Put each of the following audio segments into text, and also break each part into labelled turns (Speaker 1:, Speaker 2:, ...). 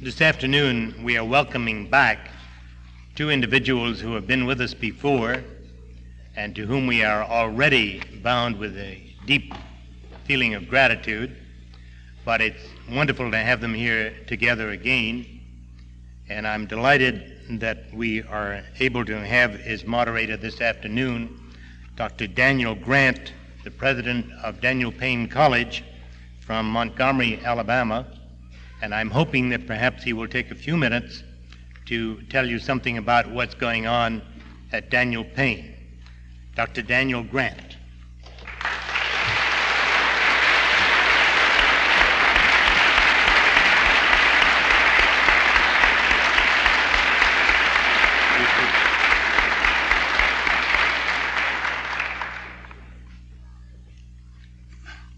Speaker 1: This afternoon, we are welcoming back two individuals who have been with us before and to whom we are already bound with a deep feeling of gratitude. But it's wonderful to have them here together again, and I'm delighted that we are able to have as moderator this afternoon Dr. Daniel Grant, the president of Daniel Payne College from Montgomery, Alabama, and I'm hoping that perhaps he will take a few minutes to tell you something about what's going on at Daniel Payne. Dr. Daniel Grant.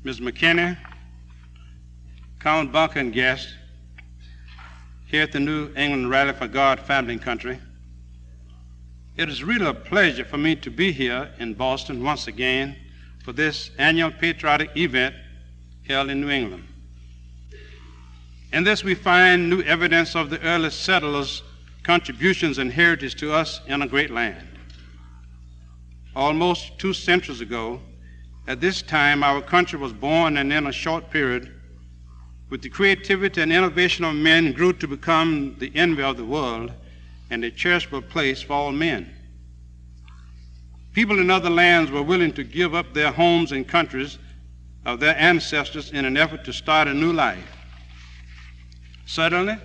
Speaker 2: Ms. McKinney, Count Bunker and guests, here at the New England Rally for God Family and Country. It is really a pleasure for me to be here in Boston once again for this annual patriotic event held in New England. In this we find new evidence of the early settlers' contributions and heritage to us in a great land. Almost 2 centuries ago, at this time, our country was born, and in a short period, with the creativity and innovation of men, grew to become the envy of the world and a cherishable place for all men. People in other lands were willing to give up their homes and countries of their ancestors in an effort to start a new life. Certainly,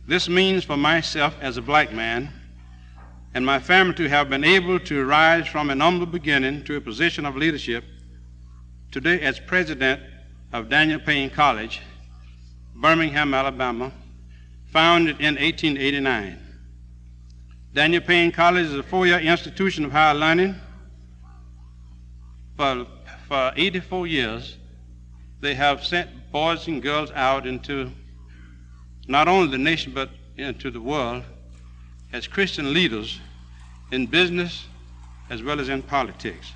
Speaker 2: this means for myself as a black man and my family to have been able to rise from an humble beginning to a position of leadership today as president of Daniel Payne College, Birmingham, Alabama, founded in 1889. Daniel Payne College is a 4-year institution of higher learning. For 84 years, they have sent boys and girls out into not only the nation but into the world as Christian leaders in business as well as in politics.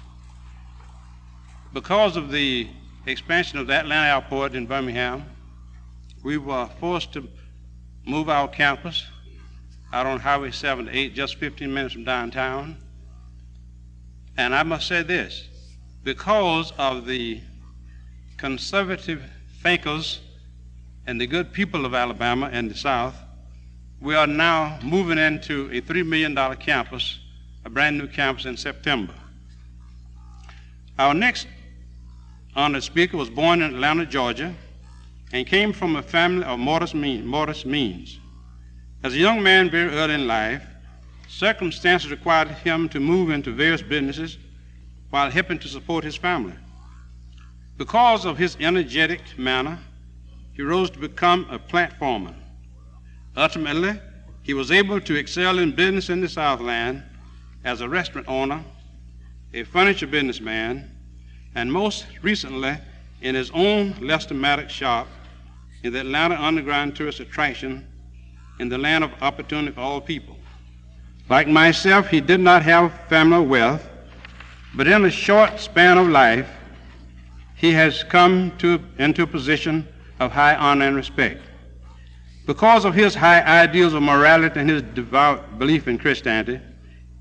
Speaker 2: Because of the expansion of the Atlanta airport in Birmingham, we were forced to move our campus out on Highway 78, just 15 minutes from downtown. And I must say this, because of the conservative thinkers and the good people of Alabama and the South, we are now moving into a $3 million campus, a brand new campus in September. Our next honored speaker was born in Atlanta, Georgia, and came from a family of modest means. As a young man very early in life, circumstances required him to move into various businesses while helping to support his family. Because of his energetic manner, he rose to become a plant foreman. Ultimately, he was able to excel in business in the Southland as a restaurant owner, a furniture businessman, and most recently in his own Lester Maddox shop in the Atlanta underground tourist attraction in the land of opportunity for all people. Like myself, he did not have family wealth, but in a short span of life, he has come into a position of high honor and respect. Because of his high ideals of morality and his devout belief in Christianity,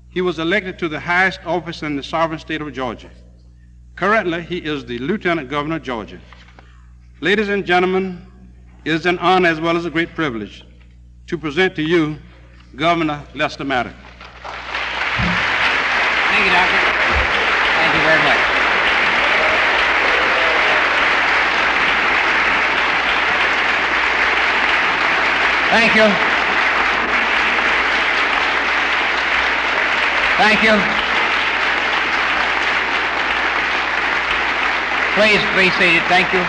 Speaker 2: he was elected to the highest office in the sovereign state of Georgia. Currently, he is the Lieutenant Governor of Georgia. Ladies and gentlemen, it is an honor as well as a great privilege to present to you Governor Lester Maddox.
Speaker 3: Thank you, Doctor. Thank you very much. Thank you. Thank you. Please be seated. Thank you.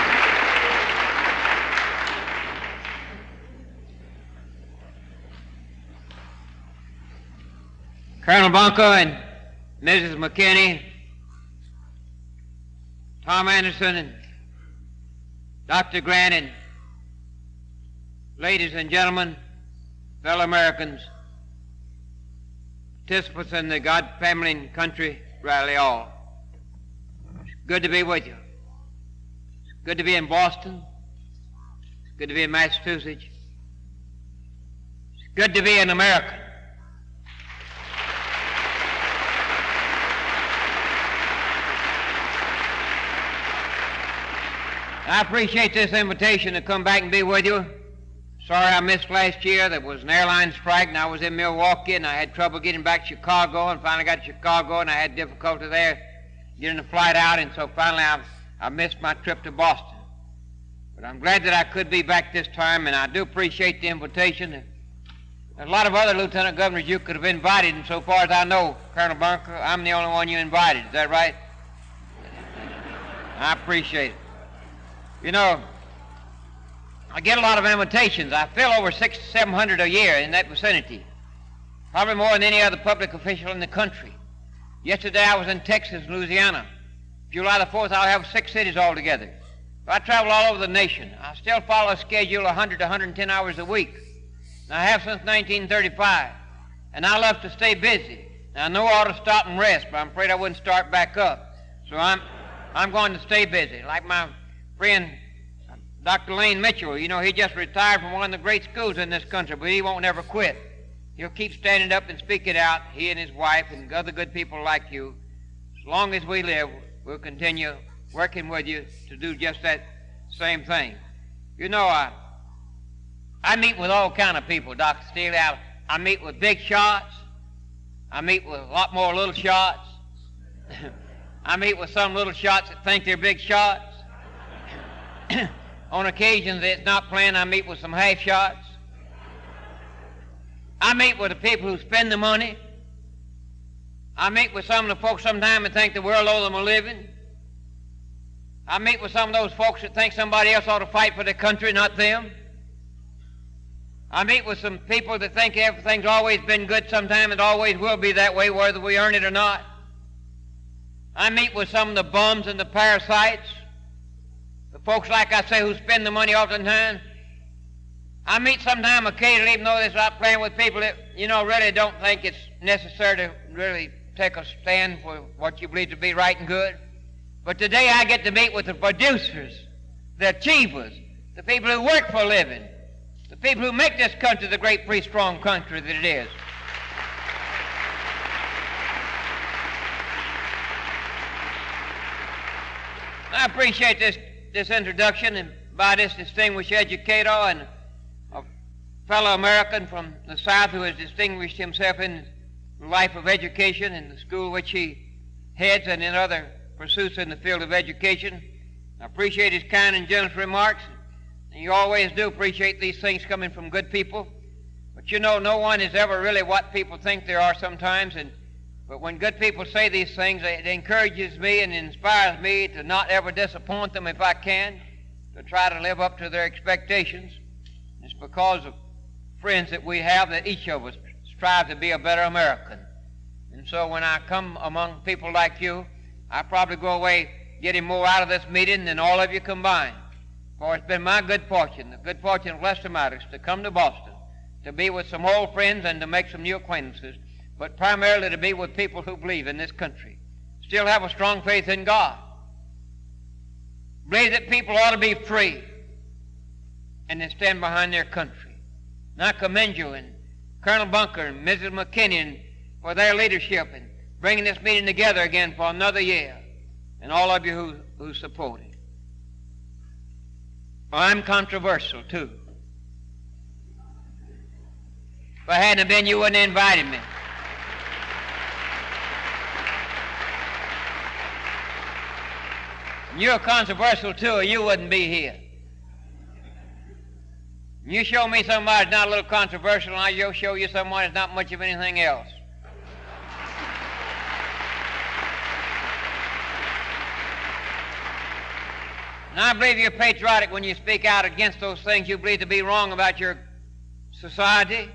Speaker 3: Colonel Bunker and Mrs. McKinney, Tom Anderson and Dr. Grant, and ladies and gentlemen, fellow Americans, participants in the God, Family, and Country rally all. It's good to be with you. It's good to be in Boston. It's good to be in Massachusetts. good to be an American. I appreciate this invitation to come back and be with you. Sorry I missed last year. There was an airline strike, and I was in Milwaukee, and I had trouble getting back to Chicago, and finally got to Chicago, and I had difficulty there getting the flight out, and so finally I missed my trip to Boston. But I'm glad that I could be back this time, and I do appreciate the invitation. There's a lot of other lieutenant governors you could have invited, and so far as I know, Colonel Bunker, I'm the only one you invited. Is that right? I appreciate it. You know, I get a lot of invitations. I fill over 600 to 700 a year in that vicinity, probably more than any other public official in the country. Yesterday I was in Texas and Louisiana. July the 4th I'll have 6 cities altogether. I travel all over the nation. I still follow a schedule 100 to 110 hours a week. And I have since 1935. And I love to stay busy. Now, I know I ought to stop and rest, but I'm afraid I wouldn't start back up. So I'm going to stay busy. Like my friend Dr. Lane Mitchell, you know, he just retired from one of the great schools in this country, but he won't ever quit. He'll keep standing up and speaking out, he and his wife and other good people like you. As long as we live, we'll continue working with you to do just that same thing. You know, I meet with all kind of people, Dr. Steele. I meet with big shots. I meet with a lot more little shots. I meet with some little shots that think they're big shots. On occasions it's not planned, I meet with some half shots. I meet with the people who spend the money. I meet with some of the folks sometimes that think the world owes them a living. I meet with some of those folks that think somebody else ought to fight for their country, not them. I meet with some people that think everything's always been good sometime and always will be that way, whether we earn it or not. I meet with some of the bums and the parasites, the folks, like I say, who spend the money oftentimes. I meet sometime occasionally, even though this is not playing with people that, you know, really don't think it's necessary to really take a stand for what you believe to be right and good. But today I get to meet with the producers, the achievers, the people who work for a living, the people who make this country the great, free, strong country that it is. I appreciate this introduction, and by this distinguished educator and a fellow American from the South who has distinguished himself in the life of education in the school which he heads and in other pursuits in the field of education. I appreciate his kind and generous remarks. And you always do appreciate these things coming from good people. But you know, no one is ever really what people think they are sometimes. But when good people say these things, it encourages me and inspires me to not ever disappoint them if I can, to try to live up to their expectations. It's because of friends that we have that each of us strive to be a better American. And so when I come among people like you, I probably go away getting more out of this meeting than all of you combined. For it's been my good fortune, the good fortune of Lester Maddox, to come to Boston, to be with some old friends and to make some new acquaintances, but primarily to be with people who believe in this country, still have a strong faith in God, believe that people ought to be free, and then stand behind their country. And I commend you and Colonel Bunker and Mrs. McKinney for their leadership in bringing this meeting together again for another year, and all of you who support it. Well, I'm controversial, too. If I hadn't been, you wouldn't have invited me. And you're controversial, too, or you wouldn't be here. And you show me somebody that's not a little controversial, and I'll show you someone that's not much of anything else. And I believe you're patriotic when you speak out against those things you believe to be wrong about your society,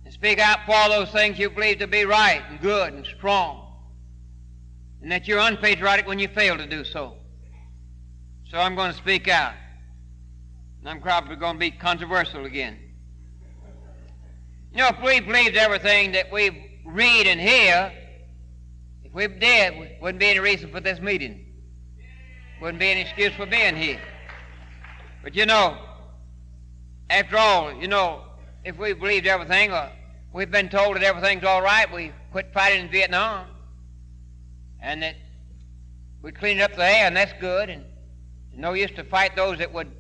Speaker 3: and speak out for those things you believe to be right and good and strong, and that you're unpatriotic when you fail to do so. So I'm going to speak out, and I'm probably going to be controversial again. You know, if we believed everything that we read and hear, if we did, wouldn't be any reason for this meeting. Wouldn't be any excuse for being here. But you know, after all, you know, if we believed everything, or we've been told that everything's all right, we quit fighting in Vietnam, and that we cleaned up the air, and that's good, and it's no use to fight those that would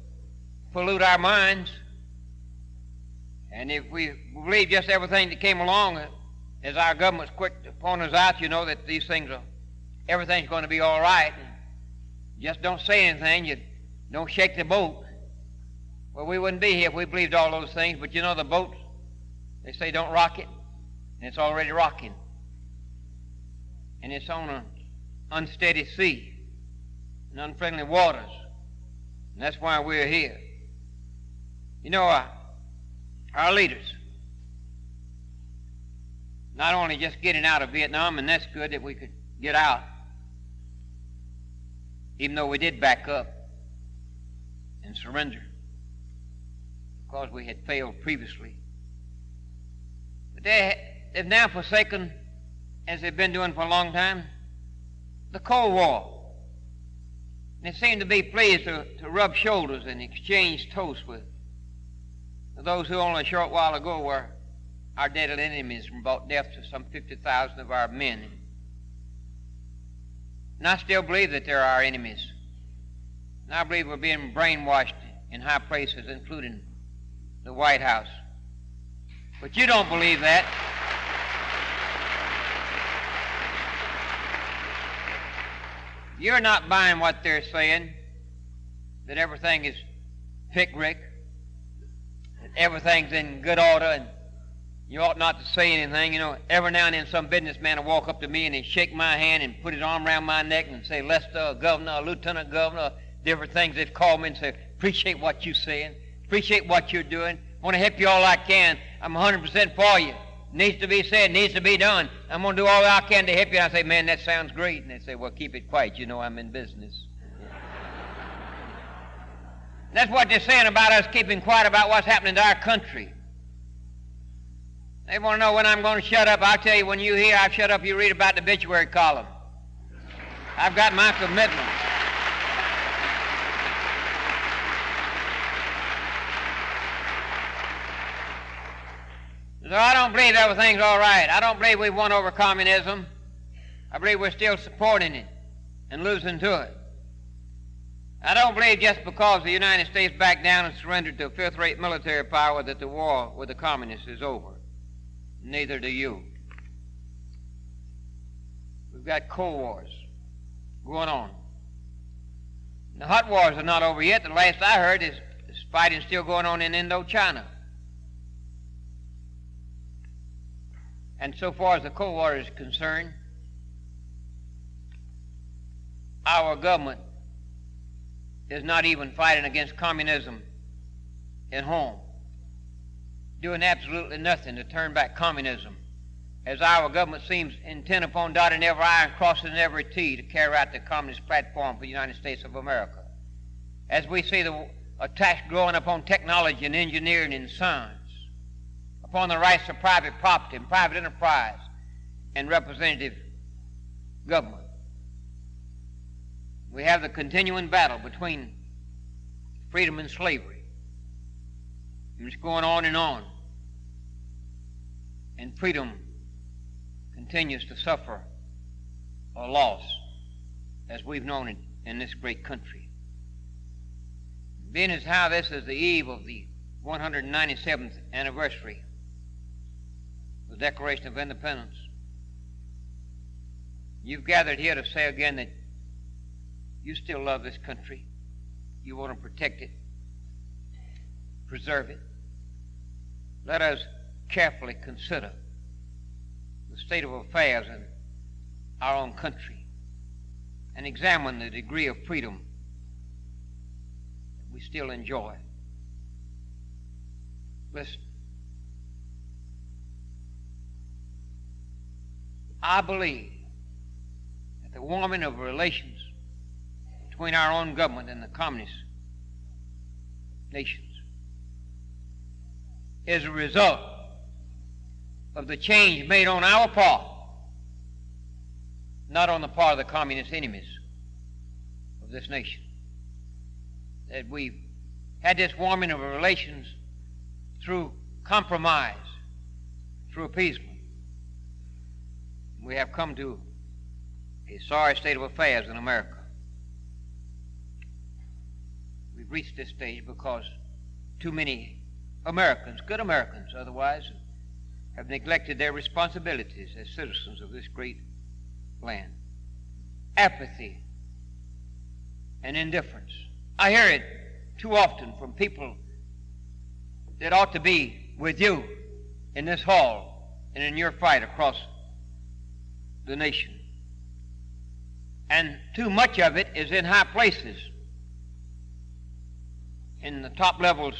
Speaker 3: pollute our minds. And if we believe just everything that came along, as our government's quick to point us out, you know, that these things are, everything's going to be all right, and just don't say anything, you don't shake the boat. Well, we wouldn't be here if we believed all those things, but you know, the boat, they say don't rock it, and it's already rocking. And it's on an unsteady sea and unfriendly waters, and that's why we're here. You know, our leaders, not only just getting out of Vietnam, and that's good that we could get out, even though we did back up and surrender because we had failed previously. But they've now forsaken, as they've been doing for a long time, the Cold War. And they seem to be pleased to rub shoulders and exchange toasts with those who only a short while ago were our deadly enemies and brought death to some 50,000 of our men. And I still believe that they're our enemies. And I believe we're being brainwashed in high places, including the White House. But you don't believe that. You're not buying what they're saying, that everything is pick-rick, that everything's in good order, and you ought not to say anything. You know, every now and then some businessman will walk up to me and he'd shake my hand and put his arm around my neck and say, Lester, governor, lieutenant governor, different things they've called me, and say, appreciate what you're saying, appreciate what you're doing, want to help you all I can. I'm 100% for you. Needs to be said, needs to be done. I'm going to do all I can to help you. And I say, man, that sounds great. And they say, well, keep it quiet. You know I'm in business. That's what they're saying about us keeping quiet about what's happening to our country. They want to know when I'm going to shut up. I'll tell you, when you hear I've shut up, you read about the obituary column. I've got my commitment. So I don't believe everything's all right. I don't believe we've won over communism. I believe we're still supporting it and losing to it. I don't believe just because the United States backed down and surrendered to a fifth-rate military power that the war with the communists is over. Neither do you. We've got cold wars going on. The hot wars are not over yet. The last I heard is fighting still going on in Indochina. And so far as the Cold War is concerned, our government is not even fighting against communism at home, doing absolutely nothing to turn back communism, as our government seems intent upon dotting every I and crossing every T to carry out the communist platform for the United States of America. As we see the attacks growing upon technology and engineering and science, upon the rights of private property and private enterprise and representative government. We have the continuing battle between freedom and slavery. And it's going on. And freedom continues to suffer a loss as we've known it in this great country. Being as how this is the eve of the 197th anniversary the Declaration of Independence, you've gathered here to say again that you still love this country. You want to protect it, preserve it. Let us carefully consider the state of affairs in our own country and examine the degree of freedom that we still enjoy. Listen. I believe that the warming of relations between our own government and the communist nations is a result of the change made on our part, not on the part of the communist enemies of this nation. That we've had this warming of relations through compromise through appeasement. We have come to a sorry state of affairs in America. We've reached this stage because too many Americans, good Americans otherwise, have neglected their responsibilities as citizens of this great land. Apathy and indifference. I hear it too often from people that ought to be with you in this hall and in your fight across the nation. And too much of it is in high places, in the top levels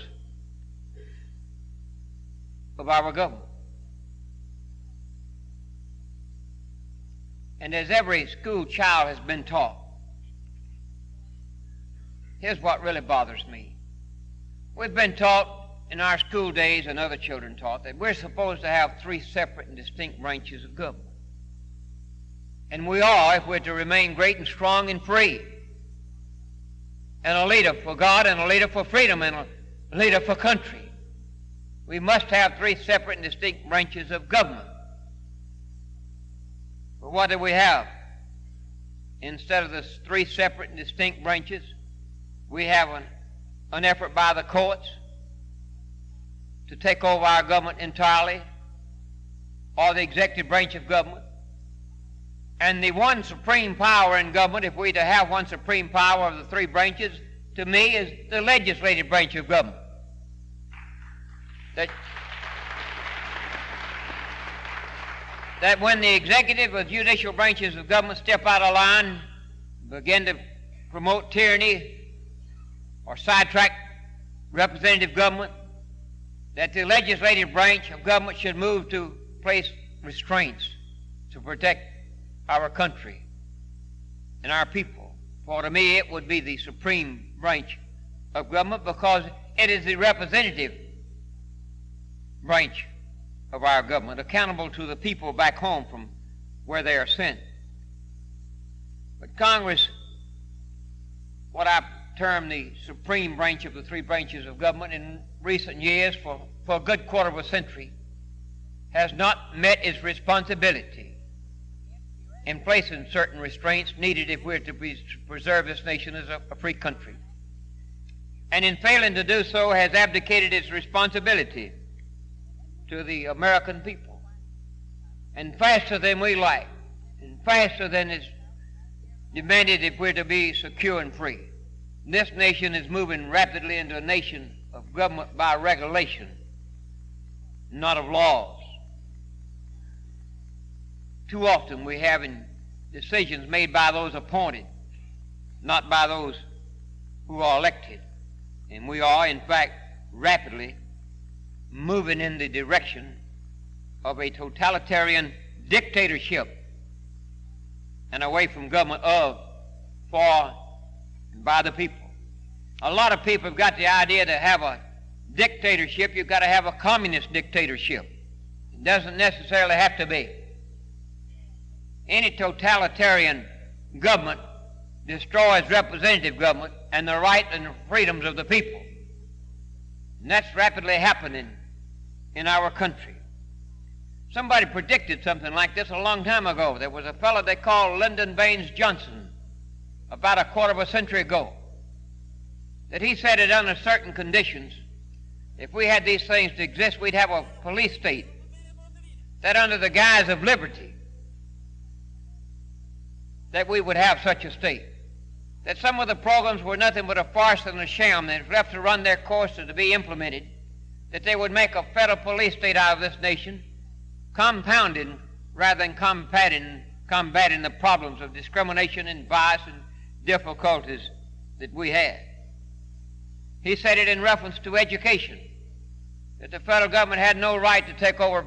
Speaker 3: of our government. And as every school child has been taught, here's what really bothers me. We've been taught in our school days, and other children taught, that we're supposed to have three separate and distinct branches of government. And we are, if we're to remain great and strong and free. And a leader for God, and a leader for freedom, and a leader for country. We must have three separate and distinct branches of government. But what do we have? Instead of the three separate and distinct branches, we have an effort by the courts to take over our government entirely, or the executive branch of government. And the one supreme power in government, if we to have one supreme power of the three branches, to me is the legislative branch of government. That when the executive or judicial branches of government step out of line, begin to promote tyranny or sidetrack representative government, that the legislative branch of government should move to place restraints to protect our country and our people. For to me, it would be the supreme branch of government, because it is the representative branch of our government, accountable to the people back home from where they are sent. But Congress, what I term the supreme branch of the three branches of government, in recent years, for a good quarter of a century, has not met its responsibility in placing certain restraints needed if we're to preserve this nation as a free country. And in failing to do so, has abdicated its responsibility to the American people. And faster than we like, and faster than is demanded if we're to be secure and free. This nation is moving rapidly into a nation of government by regulation, not of laws. Too often we have decisions made by those appointed, not by those who are elected. And we are, in fact, rapidly moving in the direction of a totalitarian dictatorship and away from government of, for, and by the people. A lot of people have got the idea to have a dictatorship, you've got to have a communist dictatorship. It doesn't necessarily have to be. Any totalitarian government destroys representative government and the rights and the freedoms of the people. And that's rapidly happening in our country. Somebody predicted something like this a long time ago. There was a fellow they called Lyndon Baines Johnson about a quarter of a century ago, that he said that under certain conditions, if we had these things to exist, we'd have a police state, that under the guise of liberty, that we would have such a state. That some of the programs were nothing but a farce and a sham that was left to run their course and to be implemented, that they would make a federal police state out of this nation, compounding rather than combating the problems of discrimination and vice and difficulties that we had. He said it in reference to education, that the federal government had no right to take over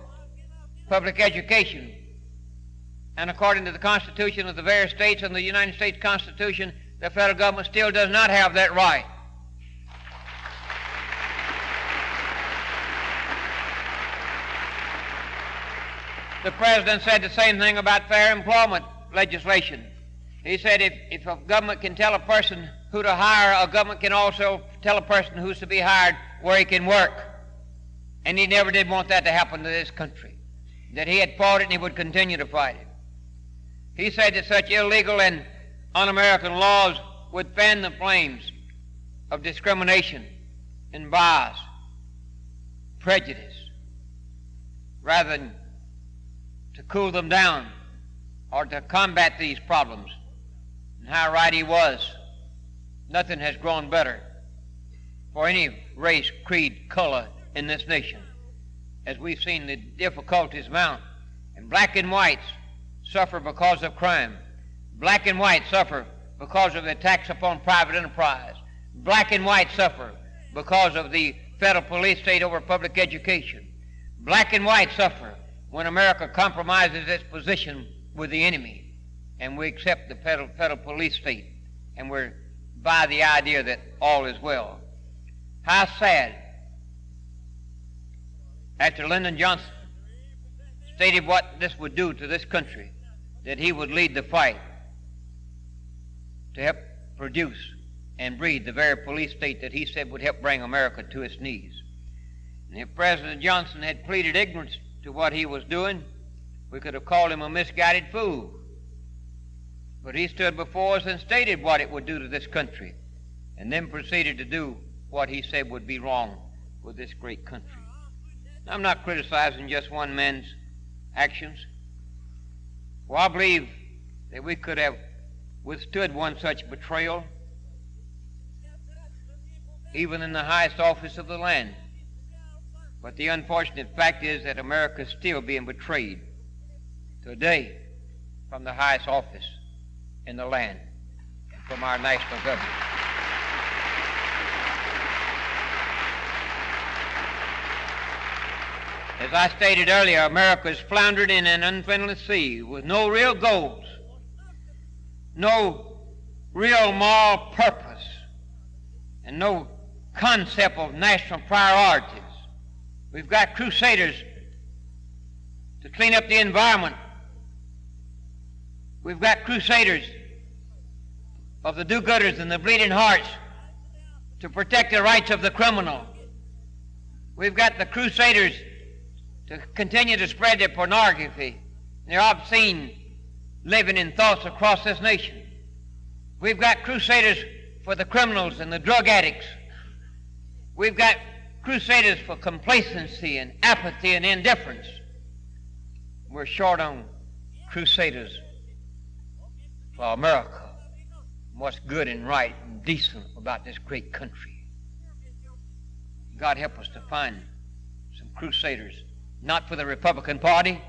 Speaker 3: public education. And according to the Constitution of the various states and the United States Constitution, the federal government still does not have that right. The president said the same thing about fair employment legislation. He said if a government can tell a person who to hire, a government can also tell a person who's to be hired where he can work. And he never did want that to happen to this country, that he had fought it and he would continue to fight it. He said that such illegal and un-American laws would fan the flames of discrimination and bias, prejudice, rather than to cool them down or to combat these problems. And how right he was. Nothing has grown better for any race, creed, color in this nation, as we've seen the difficulties mount. And black and whites suffer because of crime. Black and whites suffer because of the attacks upon private enterprise. Black and white suffer because of the federal police state over public education. Black and white suffer when America compromises its position with the enemy and we accept the federal police state and we're by the idea that all is well. How sad, after Lyndon Johnson stated what this would do to this country, that he would lead the fight to help produce and breed the very police state that he said would help bring America to its knees. And if President Johnson had pleaded ignorance to what he was doing, we could have called him a misguided fool. But he stood before us and stated what it would do to this country, and then proceeded to do what he said would be wrong with this great country. Now, I'm not criticizing just one man's actions. Well, I believe that we could have withstood one such betrayal even in the highest office of the land. But the unfortunate fact is that America is still being betrayed today from the highest office in the land, from our national government. As I stated earlier, America is floundering in an unfriendly sea with no real goals, no real moral purpose, and no concept of national priorities. We've got crusaders to clean up the environment. We've got crusaders of the do-gooders and the bleeding hearts to protect the rights of the criminal. We've got the crusaders to continue to spread their pornography, their obscene living and thoughts across this nation. We've got crusaders for the criminals and the drug addicts. We've got crusaders for complacency and apathy and indifference. We're short on crusaders for America, what's good and right and decent about this great country. God help us to find some crusaders, not for the Republican Party,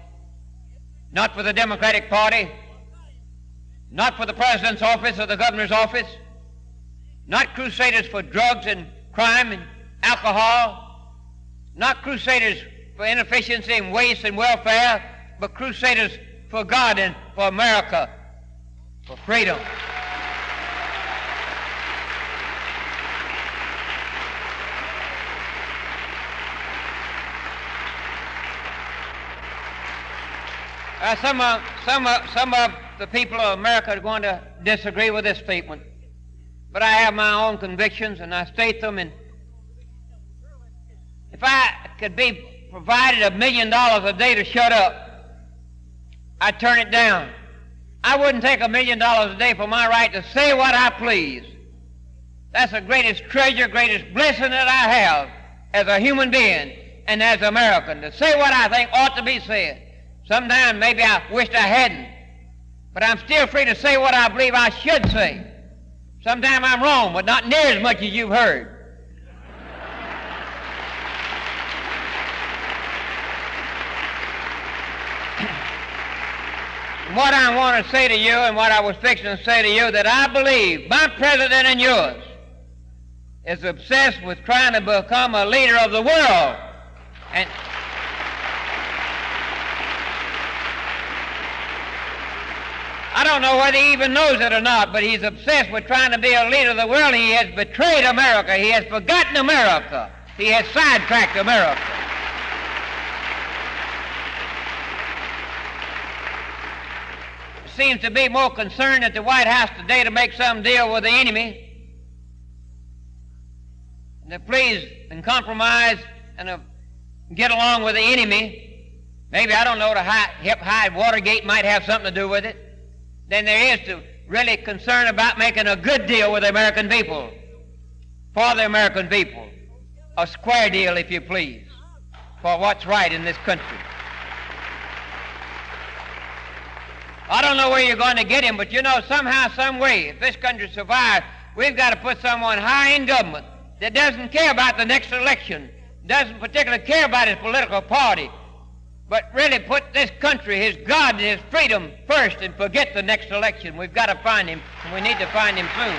Speaker 3: not for the Democratic Party, not for the President's office or the Governor's office, not crusaders for drugs and crime and alcohol, not crusaders for inefficiency and waste and welfare, but crusaders for God and for America, for freedom. Some of the people of America are going to disagree with this statement, but I have my own convictions and I state them. And if I could be provided $1 million a day to shut up, I'd turn it down. I wouldn't take $1 million a day for my right to say what I please. That's the greatest treasure, greatest blessing that I have as a human being and as an American, to say what I think ought to be said. Sometimes maybe I wished I hadn't, but I'm still free to say what I believe I should say. Sometimes I'm wrong, but not near as much as you've heard. What I want to say to you and what I was fixing to say to you, that I believe my president and yours is obsessed with trying to become a leader of the world. And I don't know whether he even knows it or not, but he's obsessed with trying to be a leader of the world. He has betrayed America. He has forgotten America. He has sidetracked America. Seems to be more concerned at the White House today to make some deal with the enemy, to please and compromise and get along with the enemy, maybe, I don't know, to hide Watergate might have something to do with it, than there is to really concern about making a good deal with the American people, for the American people, a square deal, if you please, for what's right in this country. I don't know where you're going to get him, but you know, somehow, some way, if this country survives, we've got to put someone high in government that doesn't care about the next election, doesn't particularly care about his political party, but really put this country, his God and his freedom first and forget the next election. We've got to find him, and we need to find him soon.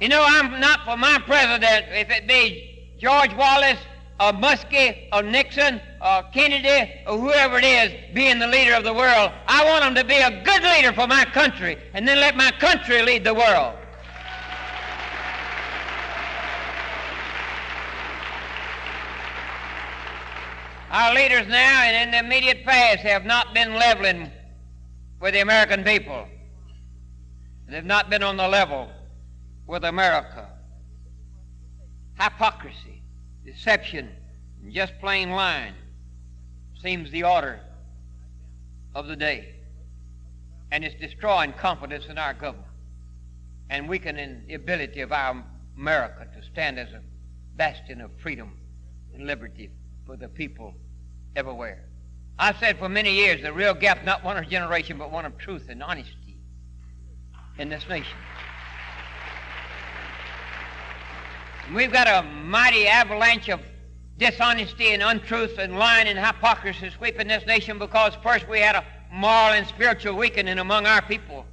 Speaker 3: You know, I'm not for my president, if it be George Wallace or Muskie or Nixon or Kennedy or whoever it is being the leader of the world. I want him to be a good leader for my country, and then let my country lead the world. Our leaders now and in the immediate past have not been leveling with the American people. They've not been on the level with America. Hypocrisy, deception, and just plain lying seems the order of the day. And it's destroying confidence in our government and weakening the ability of our America to stand as a bastion of freedom and liberty for the people everywhere. I've said for many years the real gap, not one of generation, but one of truth and honesty in this nation. And we've got a mighty avalanche of dishonesty and untruth and lying and hypocrisy sweeping this nation because first we had a moral and spiritual weakening among our people.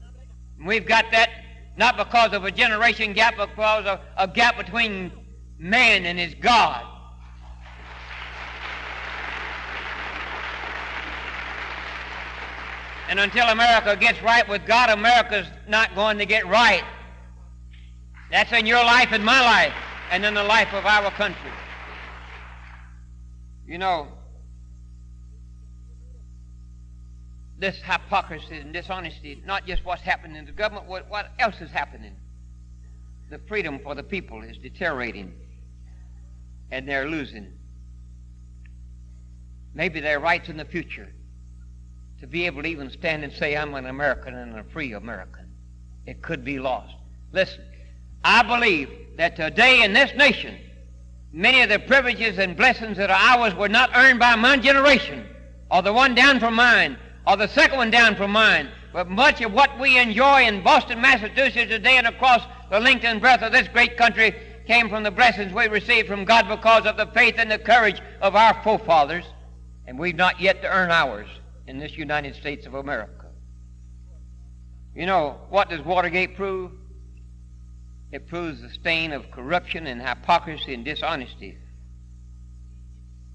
Speaker 3: And we've got that not because of a generation gap, but because of a gap between man and his God. And until America gets right with God, America's not going to get right. That's in your life and my life, and in the life of our country. You know, this hypocrisy and dishonesty, not just what's happening in the government, what else is happening? The freedom for the people is deteriorating, and they're losing maybe their rights in the future to be able to even stand and say, I'm an American and a free American. It could be lost. Listen, I believe that today in this nation, many of the privileges and blessings that are ours were not earned by my generation, or the one down from mine, or the second one down from mine, but much of what we enjoy in Boston, Massachusetts today and across the length and breadth of this great country came from the blessings we received from God because of the faith and the courage of our forefathers, and we've not yet to earn ours in this United States of America. You know, what does Watergate prove? It proves the stain of corruption and hypocrisy and dishonesty,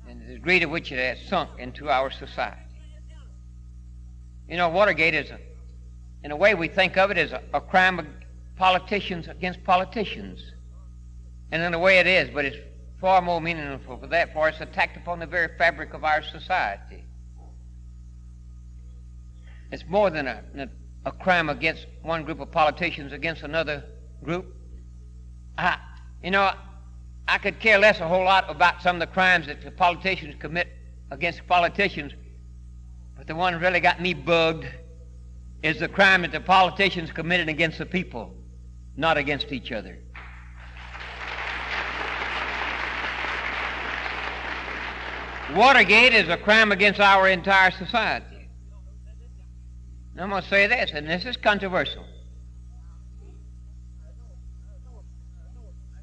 Speaker 3: and the degree to which it has sunk into our society. You know, Watergate is, in a way we think of it, as a crime of politicians against politicians. And in a way it is, but it's far more meaningful for that, for it's attacked upon the very fabric of our society. It's more than a crime against one group of politicians against another group. I could care less a whole lot about some of the crimes that the politicians commit against politicians, but the one that really got me bugged is the crime that the politicians committed against the people, not against each other. Watergate is a crime against our entire society. And I'm going to say this, and this is controversial.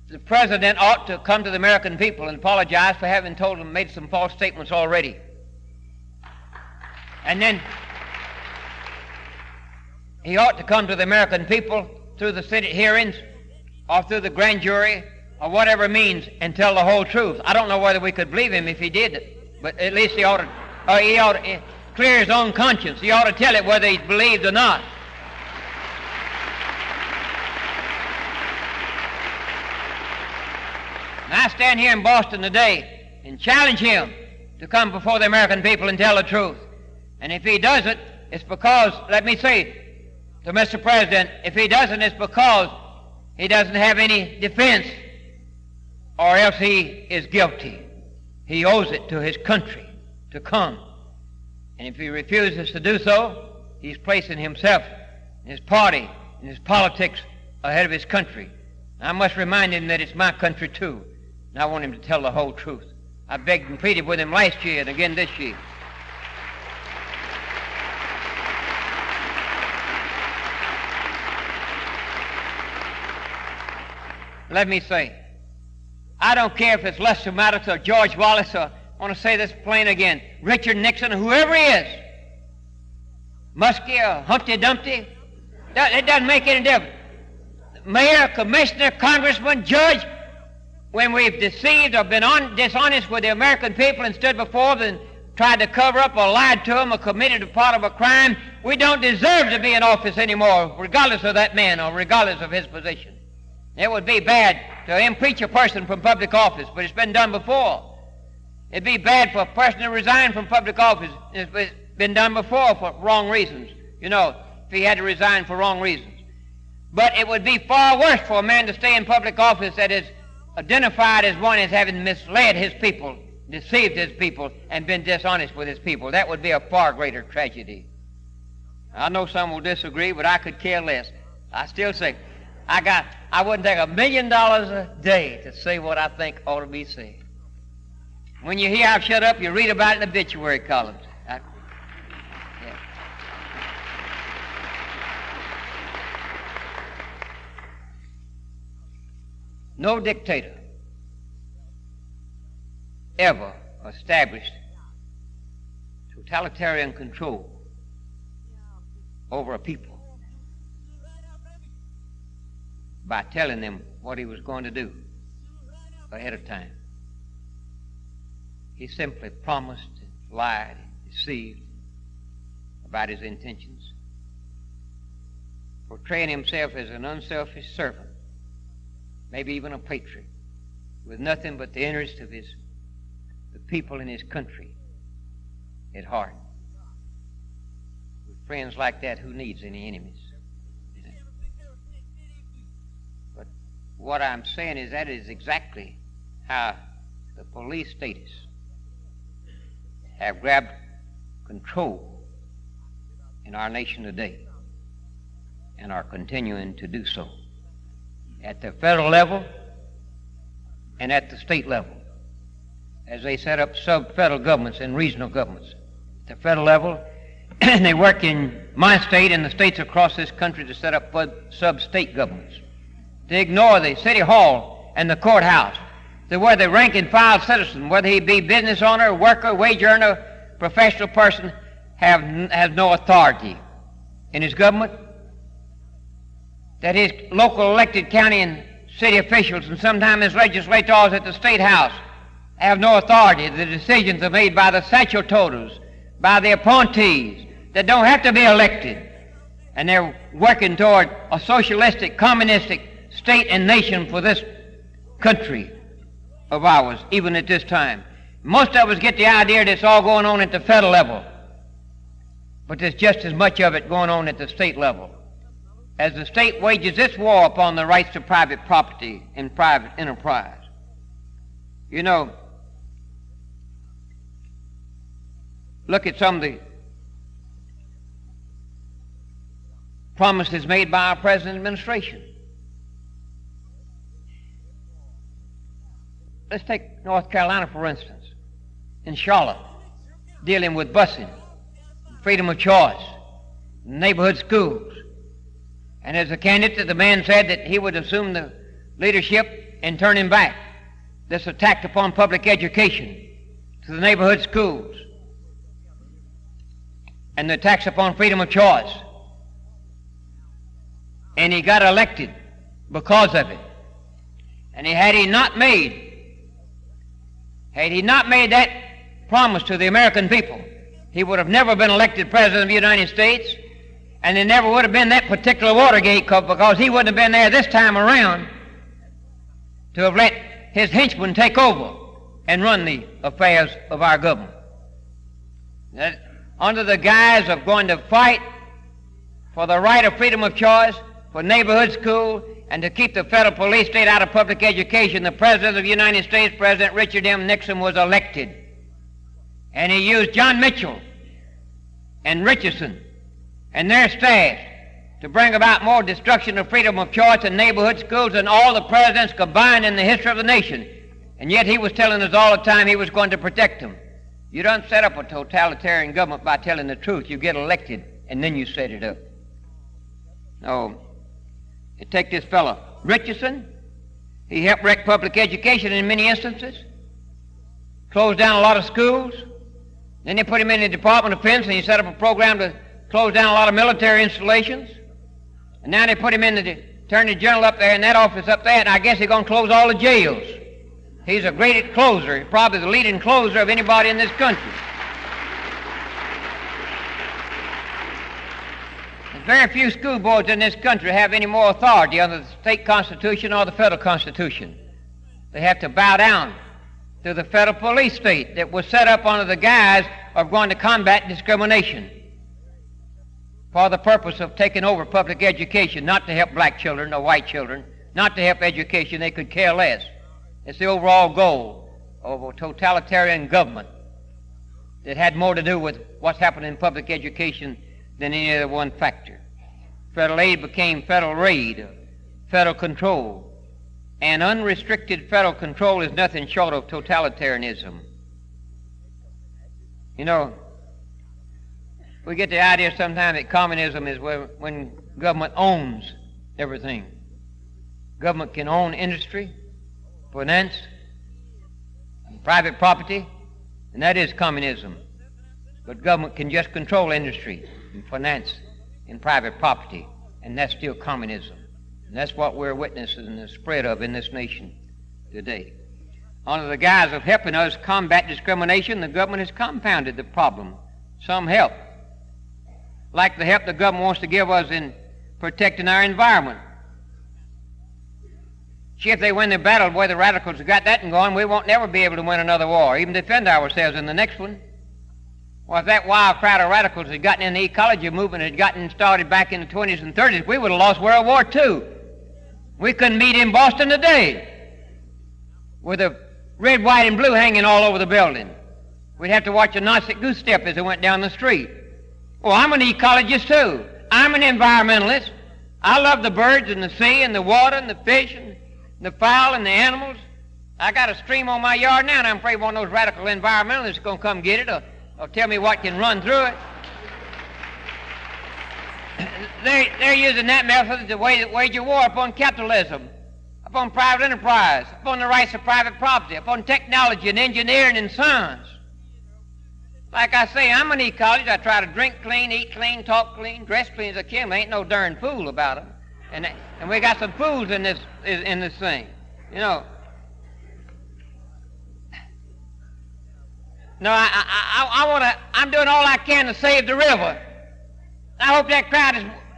Speaker 3: The president ought to come to the American people and apologize for having told them, made some false statements already. And then he ought to come to the American people through the Senate hearings or through the grand jury or whatever means and tell the whole truth. I don't know whether we could believe him if he did it, but at least he ought to clear his own conscience. He ought to tell it whether he's believed or not. And I stand here in Boston today and challenge him to come before the American people and tell the truth. And if he doesn't, it's because, let me say, to Mr. President, if he doesn't, it's because he doesn't have any defense, or else he is guilty. He owes it to his country to come. And if he refuses to do so, he's placing himself, his party, and his politics ahead of his country. And I must remind him that it's my country too, and I want him to tell the whole truth. I begged and pleaded with him last year and again this year. Let me say, I don't care if it's Lester Maddox or George Wallace, or I want to say this plain again, Richard Nixon, whoever he is, Muskie or Humpty Dumpty, it doesn't make any difference. Mayor, commissioner, congressman, judge, when we've deceived or been dishonest with the American people and stood before them and tried to cover up or lied to them or committed a part of a crime, we don't deserve to be in office anymore, regardless of that man or regardless of his position. It would be bad to impeach a person from public office, but it's been done before. It'd be bad for a person to resign from public office. It's been done before for wrong reasons, if he had to resign for wrong reasons. But it would be far worse for a man to stay in public office that is identified as one as having misled his people, deceived his people, and been dishonest with his people. That would be a far greater tragedy. I know some will disagree, but I could care less. I still say, I wouldn't take $1 million a day to say what I think ought to be said. When you hear I've shut up, you read about it in obituary columns. No dictator ever established totalitarian control over a people by telling them what he was going to do ahead of time. He simply promised and lied and deceived about his intentions, portraying himself as an unselfish servant, maybe even a patriot, with nothing but the interest of the people in his country at heart. With friends like that, who needs any enemies? But what I'm saying is that is exactly how the police status have grabbed control in our nation today and are continuing to do so at the federal level and at the state level, as they set up sub-federal governments and regional governments. At the federal level, they work in my state and the states across this country to set up sub-state governments. They ignore the city hall and the courthouse, where the rank and file citizen, whether he be business owner, worker, wage earner, professional person, has no authority in his government. That his local elected county and city officials and sometimes his legislators at the state house have no authority. The decisions are made by the statutories, by the appointees that don't have to be elected. And they're working toward a socialistic, communistic state and nation for this country of ours, even at this time. Most of us get the idea that it's all going on at the federal level, but there's just as much of it going on at the state level. As the state wages its war upon the rights to private property and private enterprise. Look at some of the promises made by our present administration. Let's take North Carolina, for instance, in Charlotte, dealing with busing, freedom of choice, neighborhood schools. And as a candidate, the man said that he would assume the leadership and turn him back. This attack upon public education, to the neighborhood schools, and the attacks upon freedom of choice. And he got elected because of it. And had he not made that promise to the American people, he would have never been elected President of the United States, and there never would have been that particular Watergate cup, because he wouldn't have been there this time around to have let his henchmen take over and run the affairs of our government. That, under the guise of going to fight for the right of freedom of choice, for neighborhood school, and to keep the federal police state out of public education, the President of the United States, President Richard M. Nixon, was elected. And he used John Mitchell and Richardson and their staffs to bring about more destruction of freedom of choice in neighborhood schools than all the presidents combined in the history of the nation. And yet he was telling us all the time he was going to protect them. You don't set up a totalitarian government by telling the truth. You get elected, and then you set it up. No. You take this fellow, Richardson. He helped wreck public education in many instances, closed down a lot of schools. Then they put him in the Department of Defense, and he set up a program to close down a lot of military installations. And now they put him in the Attorney General up there in that office up there, and I guess they're going to close all the jails. He's a great closer, probably the leading closer of anybody in this country. There's very few school boards in this country have any more authority under the state constitution or the federal constitution. They have to bow down to the federal police state that was set up under the guise of going to combat discrimination for the purpose of taking over public education, not to help black children or white children, not to help education. They could care less. It's the overall goal of a totalitarian government that had more to do with what's happening in public education than any other one factor. Federal aid became federal raid, federal control. And unrestricted federal control is nothing short of totalitarianism. You know, we get the idea sometimes that communism is when government owns everything. Government can own industry, finance, and private property, and that is communism. But government can just control industry and finance and private property, and that's still communism. And that's what we're witnessing the spread of in this nation today. Under the guise of helping us combat discrimination, the government has compounded the problem. Some help, like the help the government wants to give us in protecting our environment. See, if they win the battle the way the radicals have got that going, we won't never be able to win another war, even defend ourselves in the next one. Well, if that wild crowd of radicals had gotten in the ecology movement, had gotten started back in the 20s and 30s, we would have lost World War II. We couldn't meet in Boston today with the red, white, and blue hanging all over the building. We'd have to watch a Nazi goose step as they went down the street. Well, I'm an ecologist too. I'm an environmentalist. I love the birds and the sea and the water and the fish and the fowl and the animals. I got a stream on my yard now, and I'm afraid one of those radical environmentalists is going to come get it or tell me what can run through it. They're using that method to wage a war upon capitalism, upon private enterprise, upon the rights of private property, upon technology and engineering and science. Like I say, I'm an ecologist. I try to drink clean, eat clean, talk clean, dress clean as I can. There ain't no darn fool about them. And we got some fools in this thing, you know. No, I'm doing all I can to save the river. I hope that crowd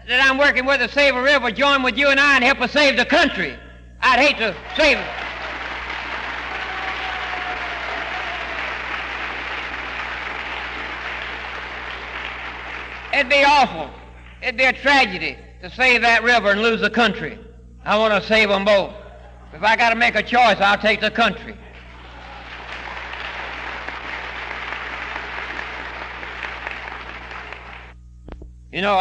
Speaker 3: that I'm working with to save a river join with you and I and help us save the country. I'd hate to save it. It'd be awful. It'd be a tragedy to save that river and lose the country. I want to save them both. If I got to make a choice, I'll take the country. You know,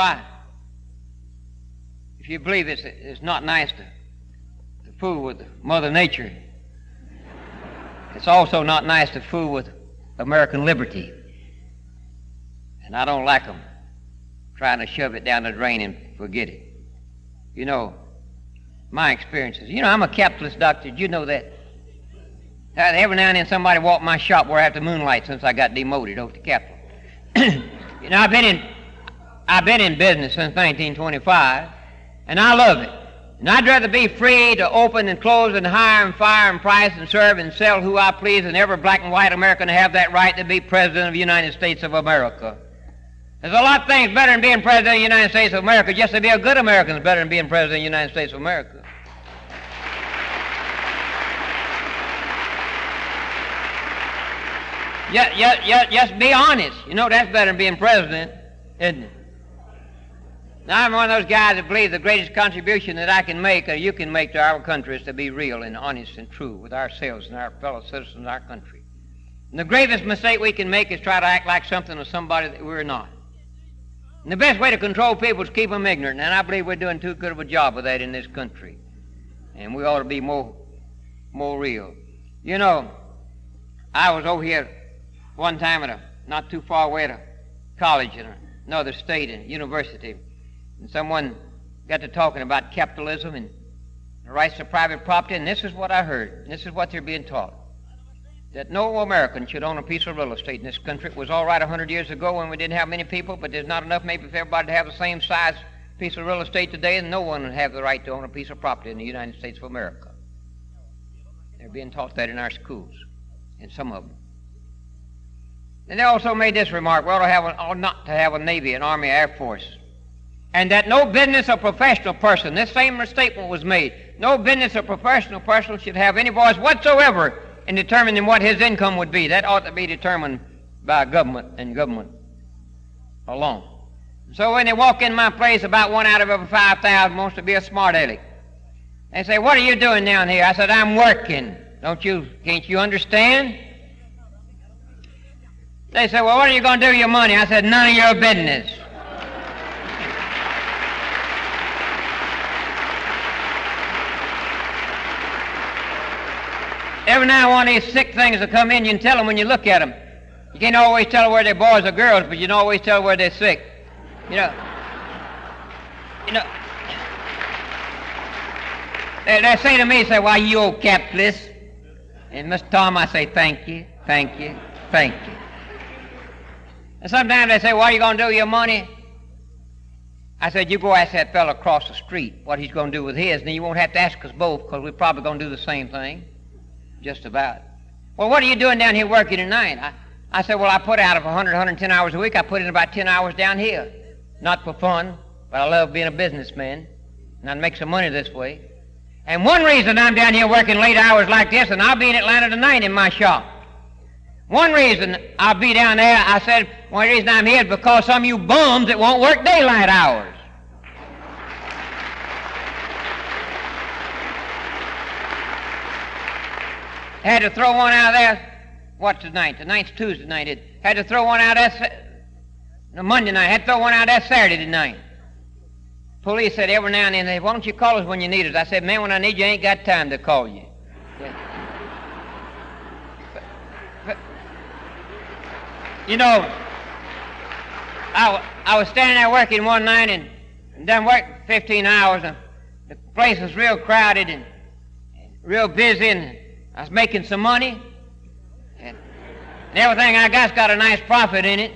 Speaker 3: if you believe it's not nice to fool with Mother Nature, it's also not nice to fool with American liberty. And I don't like them trying to shove it down the drain and forget it. You know, my experiences. You know, I'm a capitalist doctor. Did you know that? Every now and then somebody walked my shop where I have to moonlight since I got demoted over to Capitol. You know, I've been in business since 1925, and I love it. And I'd rather be free to open and close and hire and fire and price and serve and sell who I please than every black and white American to have that right to be President of the United States of America. There's a lot of things better than being President of the United States of America. Just to be a good American is better than being President of the United States of America. Just be honest. You know, that's better than being president, isn't it? Now, I'm one of those guys that believe the greatest contribution that I can make or you can make to our country is to be real and honest and true with ourselves and our fellow citizens of our country. And the gravest mistake we can make is try to act like something or somebody that we're not. And the best way to control people is keep them ignorant, and I believe we're doing too good of a job of that in this country. And we ought to be more real. You know, I was over here one time not too far away at a college in another state and university, and someone got to talking about capitalism and the rights to private property, and this is what I heard, and this is what they're being taught, that no American should own a piece of real estate in this country. It was all right 100 years ago when we didn't have many people, but there's not enough maybe for everybody to have the same size piece of real estate today, and no one would have the right to own a piece of property in the United States of America. They're being taught that in our schools, in some of them. And they also made this remark: we ought not to have a Navy, an Army, Air Force, and that no business or professional person, this same statement was made, no business or professional person should have any voice whatsoever in determining what his income would be. That ought to be determined by government and government alone. So when they walk in my place, about 1 out of every 5,000 wants to be a smart aleck. They say, "What are you doing down here?" I said, "I'm working. Can't you understand?" They say, "Well, what are you going to do with your money?" I said, "None of your business." Every now and one of these sick things will come in, you can tell them when you look at them. You can't always tell whether they're boys or girls, but you can always tell whether they're sick. They say to me, "Why, you old capitalist." And Mr. Tom, I say, "Thank you, thank you, thank you." And sometimes they say, "What are you going to do with your money?" I said, "You go ask that fellow across the street what he's going to do with his, and then you won't have to ask us both, because we're probably going to do the same thing, just about." "Well, what are you doing down here working tonight?" I said, "Well, I put out of 110 hours a week, I put in about 10 hours down here. Not for fun, but I love being a businessman, and I'd make some money this way. And one reason I'm down here working late hours like this, and I'll be in Atlanta tonight in my shop. One reason I'll be down there," I said, "one reason I'm here is because some of you bums that won't work daylight hours." Had to throw one out of there. What's tonight? Tonight's Tuesday night. Had to throw one out of there Monday night. Had to throw one out of there Saturday night. Police said every now and then, "Why don't you call us when you need us?" I said, "Man, when I need you, I ain't got time to call you." Yeah. You know, I was standing there working one night and done work 15 hours, and the place was real crowded and real busy, and I was making some money, and everything I got's got a nice profit in it.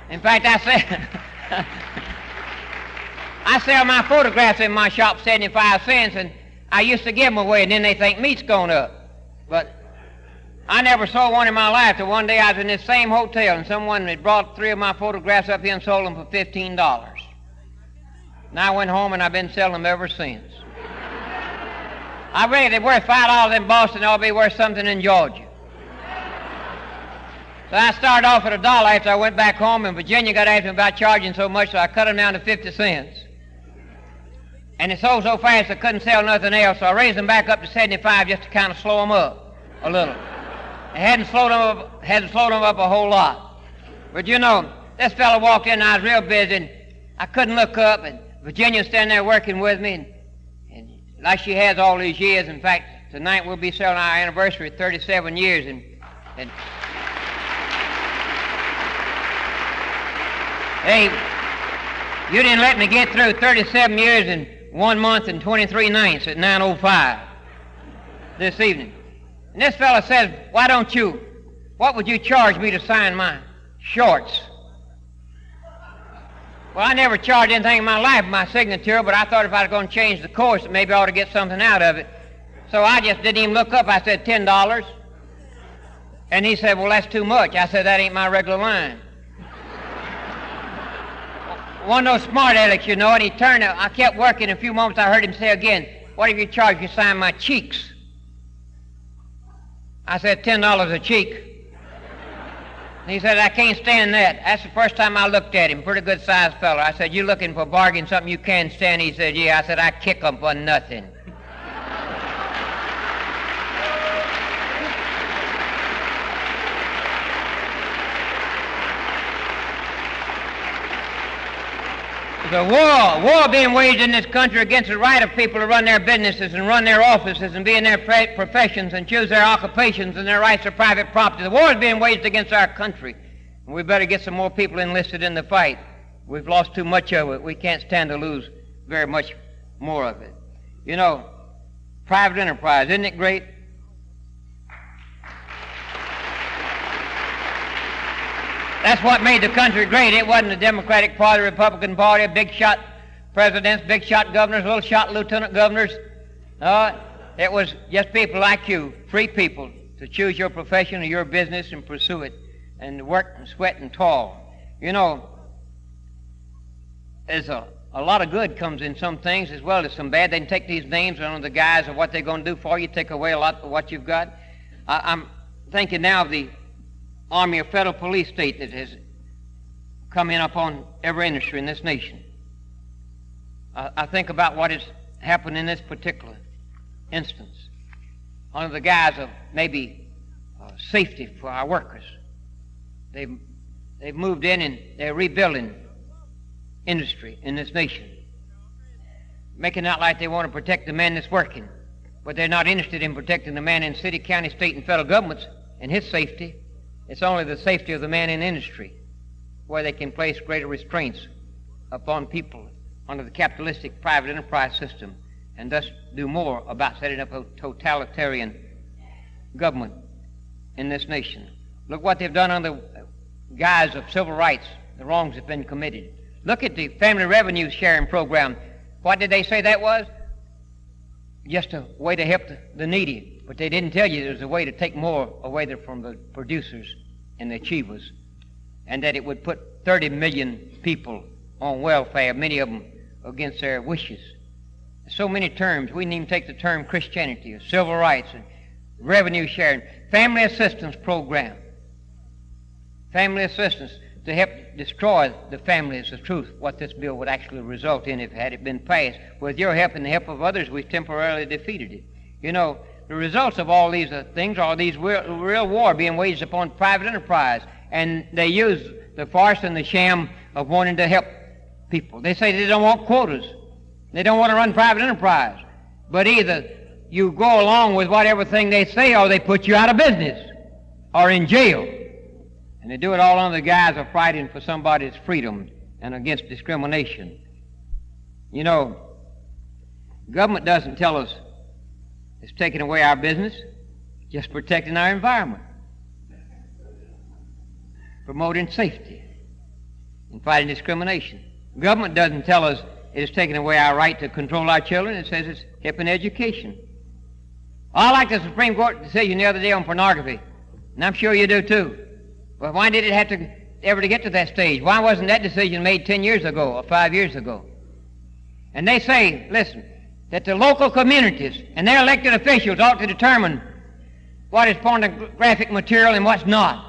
Speaker 3: In fact, I sell my photographs in my shop 75 cents, and I used to give them away, and then they think meat's gone up. But I never sold one in my life till one day I was in this same hotel, and someone had brought 3 of my photographs up here and sold them for $15. And I went home, and I've been selling them ever since. I reckon they're worth $5 in Boston, they'll be worth something in Georgia. So I started off at $1 after I went back home, and Virginia got after me about charging so much, so I cut them down to 50 cents. And it sold so fast I couldn't sell nothing else, so I raised them back up to 75 just to kind of slow them up a little. I hadn't slowed them up a whole lot. But you know, this fellow walked in, and I was real busy, and I couldn't look up, and Virginia was standing there working with me, and like she has all these years. In fact, tonight we'll be selling our anniversary of 37 years, and hey, you didn't let me get through 37 years in 1 month and 23 nights at 9:05 this evening. And this fellow says, what would you charge me to sign my shorts? Well, I never charged anything in my life for my signature, but I thought if I was going to change the course, maybe I ought to get something out of it. So I just didn't even look up. I said, $10. And he said, "Well, that's too much." I said, "That ain't my regular line." One of those smart alecks, you know, and he turned. I kept working. In a few moments, I heard him say again, "What if you charge me to sign my cheeks?" I said, $10 a cheek. He said, I can't stand that. That's the first time I looked at him. Pretty good sized fellow. I said, you looking for bargain, something you can't stand? He said, yeah. I said, I kick 'em for nothing. There's a war being waged in this country against the right of people to run their businesses and run their offices and be in their professions and choose their occupations and their rights to private property. The war is being waged against our country. And we better get some more people enlisted in the fight. We've lost too much of it. We can't stand to lose very much more of it. You know, private enterprise, isn't it great? That's what made the country great. It wasn't the Democratic Party, the Republican Party, big shot presidents, big shot governors, little shot lieutenant governors. It was just people like you, free people, to choose your profession or your business and pursue it and work and sweat and toil. You know, there's a lot of good comes in some things as well as some bad. They can take these names under the guise of what they're going to do for you, take away a lot of what you've got. I'm thinking now of the Army or federal police state that has come in upon every industry in this nation. I think about what has happened in this particular instance under the guise of maybe safety for our workers. They've moved in and they're rebuilding industry in this nation, making out like they want to protect the man that's working, but they're not interested in protecting the man in city, county, state, and federal governments and his safety. It's only the safety of the man in industry where they can place greater restraints upon people under the capitalistic private enterprise system and thus do more about setting up a totalitarian government in this nation. Look what they've done under the guise of civil rights, the wrongs that have been committed. Look at the family revenue sharing program. What did they say that was? Just a way to help the needy. But they didn't tell you there was a way to take more away from the producers and the achievers, and that it would put 30 million people on welfare, many of them against their wishes. So many terms. We didn't even take the term Christianity or civil rights and revenue sharing. Family assistance program. Family assistance to help destroy the family is the truth, what this bill would actually result in if had it been passed. With your help and the help of others, we've temporarily defeated it. You know, the results of all these things are these real war being waged upon private enterprise, and they use the farce and the sham of wanting to help people. They say they don't want quotas. They don't want to run private enterprise. But either you go along with whatever thing they say or they put you out of business or in jail. And they do it all under the guise of fighting for somebody's freedom and against discrimination. You know, government doesn't tell us it's taking away our business, just protecting our environment, promoting safety, and fighting discrimination. Government doesn't tell us it is taking away our right to control our children. It says it's helping education. I like the Supreme Court decision the other day on pornography, and I'm sure you do too. But why did it have to ever to get to that stage? Why wasn't that decision made 10 years ago or 5 years ago? And they say, listen, that the local communities and their elected officials ought to determine what is pornographic material and what's not,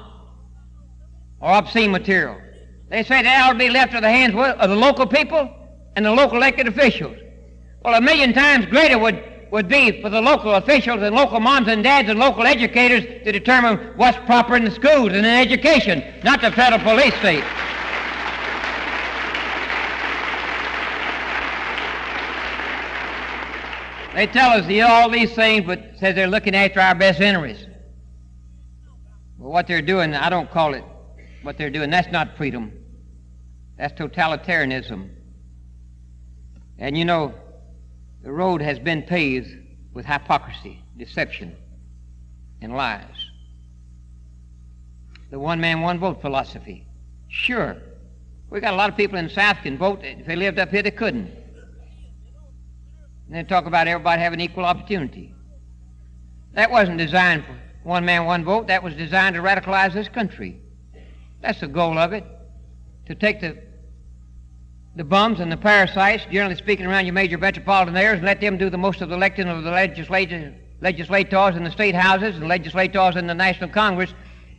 Speaker 3: or obscene material. They say that ought to be left to the hands of the local people and the local elected officials. Well, a million times greater would be for the local officials and local moms and dads and local educators to determine what's proper in the schools and in education, not the federal police state. They tell us all these things, but says they're looking after our best interests. Well, what they're doing, I don't call it what they're doing. That's not freedom. That's totalitarianism. And you know, the road has been paved with hypocrisy, deception, and lies. The one-man, one-vote philosophy. Sure, we got a lot of people in the South can vote. If they lived up here, they couldn't. And they talk about everybody having equal opportunity. That wasn't designed for one man, one vote. That was designed to radicalize this country. That's the goal of it, to take the bums and the parasites, generally speaking, around your major metropolitan areas and let them do the most of the electing of the legislators in the state houses and legislators in the National Congress,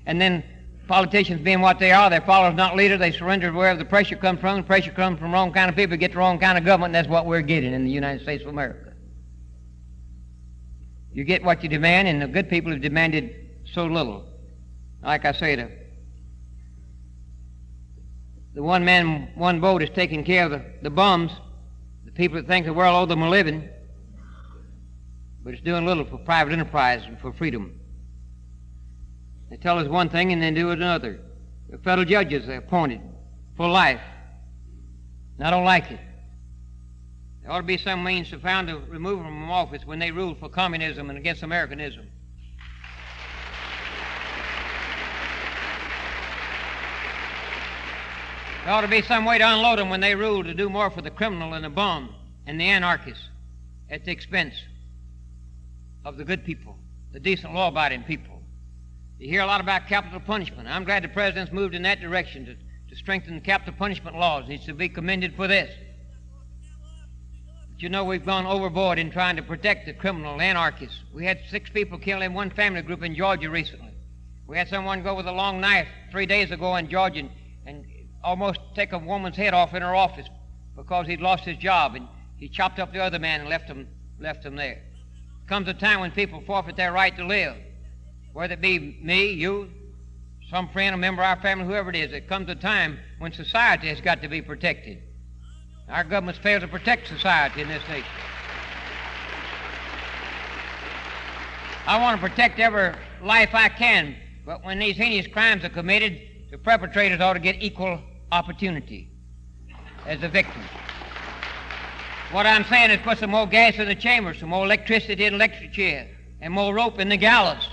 Speaker 3: and then politicians being what they are, their followers not leaders, they surrender wherever the pressure comes from. The pressure comes from wrong kind of people, get the wrong kind of government, and that's what we're getting in the United States of America. You get what you demand, and the good people have demanded so little. Like I say, the one man, one vote is taking care of the bums, the people that think the world owes them a living, but it's doing little for private enterprise and for freedom. They tell us one thing and then do it another. The federal judges are appointed for life, and I don't like it. There ought to be some means to found to remove them from office when they rule for communism and against Americanism. There ought to be some way to unload them when they rule to do more for the criminal and the bum and the anarchist at the expense of the good people, the decent law-abiding people. You hear a lot about capital punishment. I'm glad the President's moved in that direction to strengthen the capital punishment laws. He's to be commended for this. But you know, we've gone overboard in trying to protect the criminal anarchists. We had 6 people killed in one family group in Georgia recently. We had someone go with a long knife 3 days ago in Georgia and almost take a woman's head off in her office because he'd lost his job, and he chopped up the other man and left him there. Comes a time when people forfeit their right to live. Whether it be me, you, some friend, a member of our family, whoever it is, it comes a time when society has got to be protected. Our government's failed to protect society in this nation. I want to protect every life I can, but when these heinous crimes are committed, the perpetrators ought to get equal opportunity as the victims. What I'm saying is put some more gas in the chamber, some more electricity in the electric chair, and more rope in the gallows.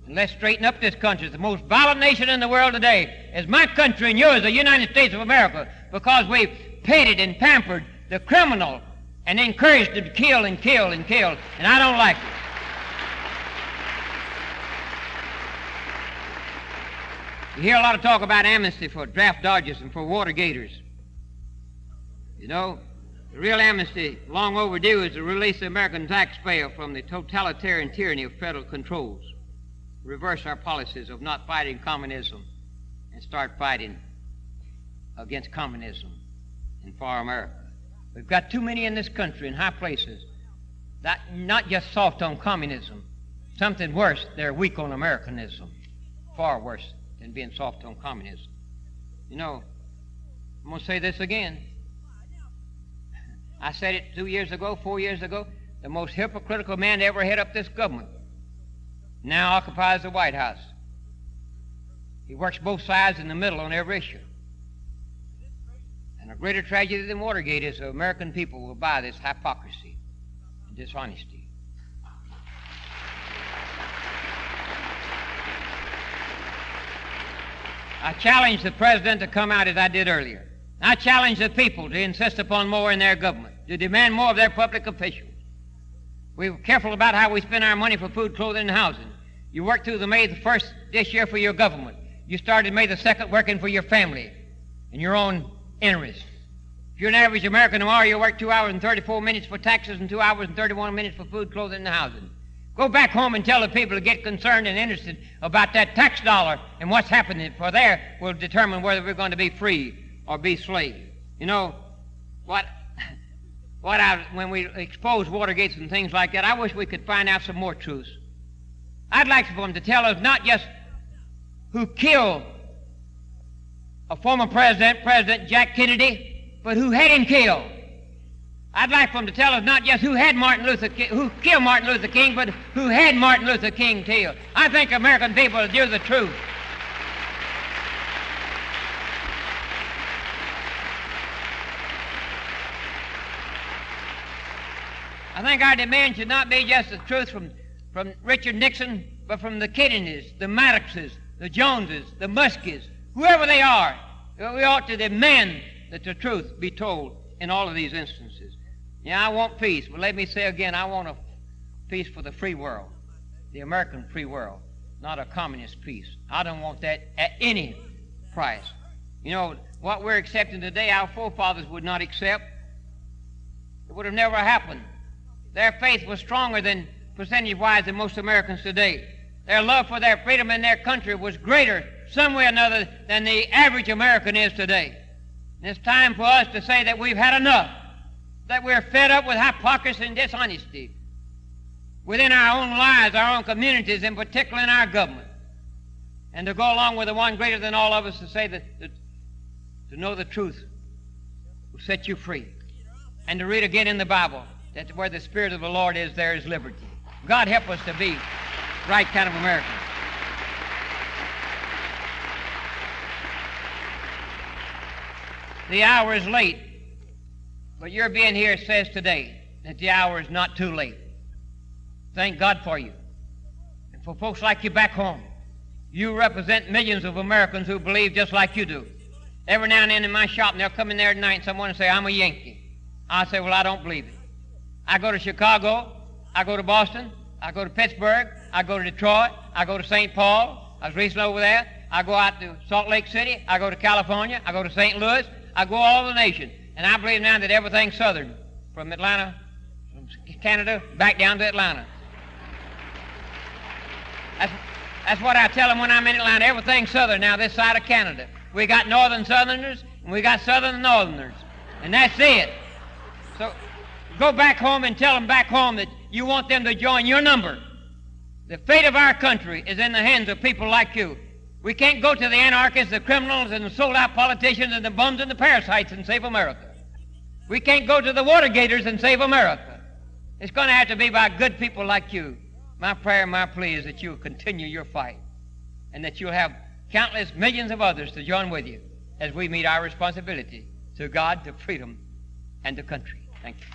Speaker 3: And let's straighten up this country. It's the most violent nation in the world today is my country and yours, the United States of America, because we've petted and pampered the criminal and encouraged them to kill and kill and kill, and I don't like it. You hear a lot of talk about amnesty for draft dodgers and for Watergators. You know, the real amnesty, long overdue, is to release the American taxpayer from the totalitarian tyranny of federal controls. Reverse our policies of not fighting communism and start fighting against communism and for America. We've got too many in this country in high places that not just soft on communism, something worse, they're weak on Americanism, far worse than being soft on communism. You know, I'm going to say this again. I said it 2 years ago, 4 years ago, the most hypocritical man to ever head up this government now occupies the White House. He works both sides in the middle on every issue. And a greater tragedy than Watergate is the American people will buy this hypocrisy and dishonesty. I challenge the President to come out as I did earlier. I challenge the people to insist upon more in their government, to demand more of their public officials. We were careful about how we spend our money for food, clothing, and housing. You worked through the May the 1st this year for your government. You started May the 2nd working for your family and your own interests. If you're an average American tomorrow, you work 2 hours and 34 minutes for taxes and 2 hours and 31 minutes for food, clothing, and housing. Go back home and tell the people to get concerned and interested about that tax dollar, and what's happening for there will determine whether we're going to be free or be slaves. You know, when we expose Watergates and things like that, I wish we could find out some more truths. I'd like for them to tell us not just who killed a former president, President Jack Kennedy, but who had him killed. I'd like for them to tell us not just who killed Martin Luther King, but who had Martin Luther King killed. I think American people are due the truth. I think our demand should not be just the truth from Richard Nixon, but from the Kennedys, the Maddoxes, the Joneses, the Muskies, whoever they are. We ought to demand that the truth be told in all of these instances. Yeah, I want peace, but let me say again, I want a peace for the free world, the American free world, not a communist peace. I don't want that at any price. You know, what we're accepting today, our forefathers would not accept. It would have never happened. Their faith was stronger than, percentage-wise, than most Americans today. Their love for their freedom and their country was greater, some way or another than the average American is today. And it's time for us to say that we've had enough, that we're fed up with hypocrisy and dishonesty within our own lives, our own communities, and particularly in our government. And to go along with the one greater than all of us to say that to know the truth will set you free. And to read again in the Bible that where the Spirit of the Lord is, there is liberty. God help us to be right kind of Americans. The hour is late, but your being here says today that the hour is not too late. Thank God for you. And for folks like you back home, you represent millions of Americans who believe just like you do. Every now and then in my shop, and they'll come in there at night and someone will say, I'm a Yankee. I'll say, well, I don't believe it. I go to Chicago, I go to Boston, I go to Pittsburgh, I go to Detroit, I go to St. Paul. I was recently over there. I go out to Salt Lake City, I go to California, I go to St. Louis, I go all over the nation. And I believe now that everything's Southern, from Atlanta, from Canada, back down to Atlanta. That's what I tell them when I'm in Atlanta. Everything's Southern now, this side of Canada. We got Northern Southerners, and we got Southern Northerners. And that's it. So go back home and tell them back home that you want them to join your number. The fate of our country is in the hands of people like you. We can't go to the anarchists, the criminals, and the sold-out politicians, and the bums and the parasites and save America. We can't go to the Watergators and save America. It's going to have to be by good people like you. My prayer and my plea is that you'll continue your fight and that you'll have countless millions of others to join with you as we meet our responsibility to God, to freedom, and to country. Thank you.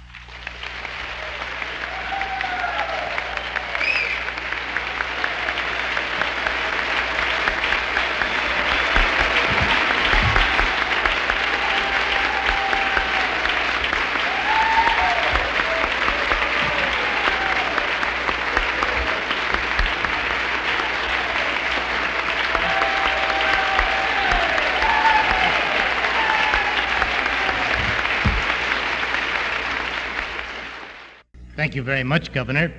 Speaker 1: Thank you very much, Governor.